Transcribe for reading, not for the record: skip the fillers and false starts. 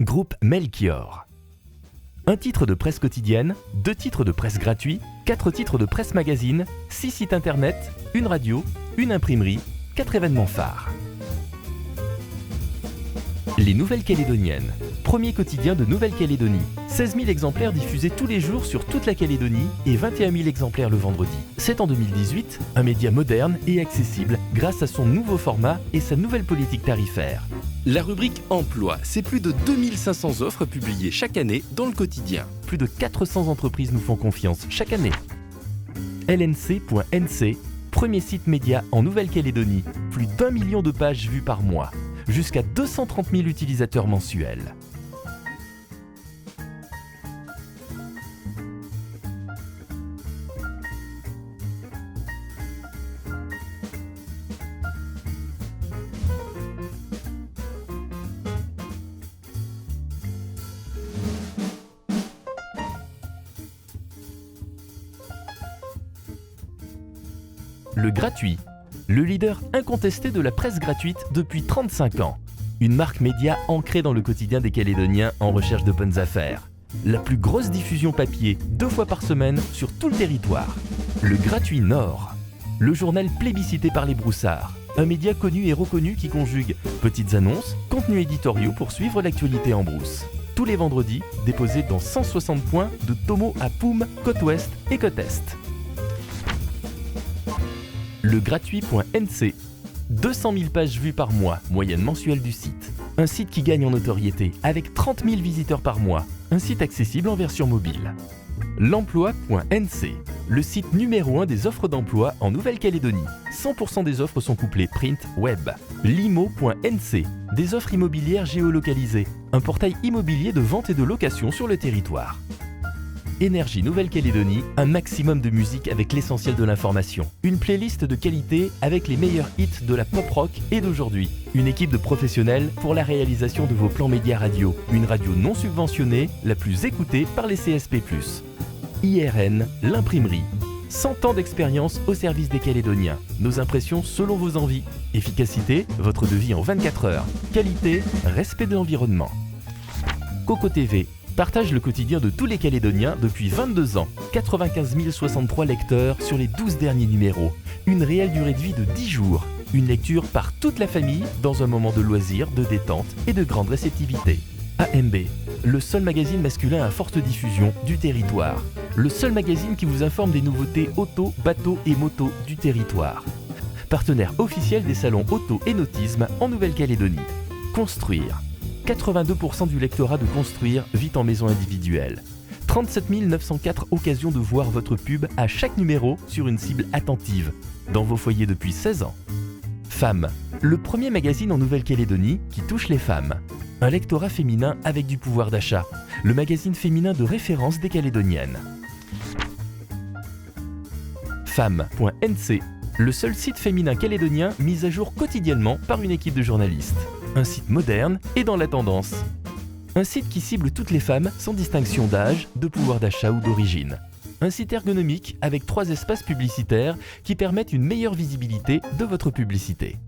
Groupe Melchior. Un titre de presse quotidienne, 2 titres de presse gratuits, 4 titres de presse magazine, 6 sites internet, une radio, une imprimerie, 4 événements phares. Les Nouvelles-Calédoniennes. Premier quotidien de Nouvelle-Calédonie. 16 000 exemplaires diffusés tous les jours sur toute la Calédonie et 21 000 exemplaires le vendredi. C'est en 2018, un média moderne et accessible grâce à son nouveau format et sa nouvelle politique tarifaire. La rubrique Emploi, c'est plus de 2500 offres publiées chaque année dans le quotidien. Plus de 400 entreprises nous font confiance chaque année. LNC.NC, premier site média en Nouvelle-Calédonie. Plus d'1 million de pages vues par mois. Jusqu'à 230 000 utilisateurs mensuels. Le gratuit, le leader incontesté de la presse gratuite depuis 35 ans. Une marque média ancrée dans le quotidien des Calédoniens en recherche de bonnes affaires. La plus grosse diffusion papier, 2 fois par semaine sur tout le territoire. Le gratuit Nord, le journal plébiscité par les broussards. Un média connu et reconnu qui conjugue petites annonces, contenus éditoriaux pour suivre l'actualité en brousse. Tous les vendredis, déposés dans 160 points de Tomo à Poum, côte ouest et côte est. Le gratuit.nc, 200 000 pages vues par mois, moyenne mensuelle du site. Un site qui gagne en notoriété avec 30 000 visiteurs par mois. Un site accessible en version mobile. L'emploi.nc, le site numéro 1 des offres d'emploi en Nouvelle-Calédonie. 100% des offres sont couplées print, web. Limo.nc, des offres immobilières géolocalisées. Un portail immobilier de vente et de location sur le territoire. Énergie Nouvelle-Calédonie, un maximum de musique avec l'essentiel de l'information. Une playlist de qualité avec les meilleurs hits de la pop rock et d'aujourd'hui. Une équipe de professionnels pour la réalisation de vos plans médias radio. Une radio non subventionnée, la plus écoutée par les CSP+. IRN, l'imprimerie. 100 ans d'expérience au service des Calédoniens. Nos impressions selon vos envies. Efficacité, votre devis en 24 heures. Qualité, respect de l'environnement. Coco TV partage le quotidien de tous les Calédoniens depuis 22 ans. 95 063 lecteurs sur les 12 derniers numéros. Une réelle durée de vie de 10 jours. Une lecture par toute la famille dans un moment de loisir, de détente et de grande réceptivité. AMB, le seul magazine masculin à forte diffusion du territoire. Le seul magazine qui vous informe des nouveautés auto, bateaux et motos du territoire. Partenaire officiel des salons auto et nautisme en Nouvelle-Calédonie. Construire. 82% du lectorat de Construire vit en maison individuelle. 37 904 occasions de voir votre pub à chaque numéro sur une cible attentive, dans vos foyers depuis 16 ans. Femmes, le premier magazine en Nouvelle-Calédonie qui touche les femmes. Un lectorat féminin avec du pouvoir d'achat, le magazine féminin de référence des Calédoniennes. Femmes.nc, le seul site féminin calédonien mis à jour quotidiennement par une équipe de journalistes. Un site moderne et dans la tendance. Un site qui cible toutes les femmes sans distinction d'âge, de pouvoir d'achat ou d'origine. Un site ergonomique avec 3 espaces publicitaires qui permettent une meilleure visibilité de votre publicité.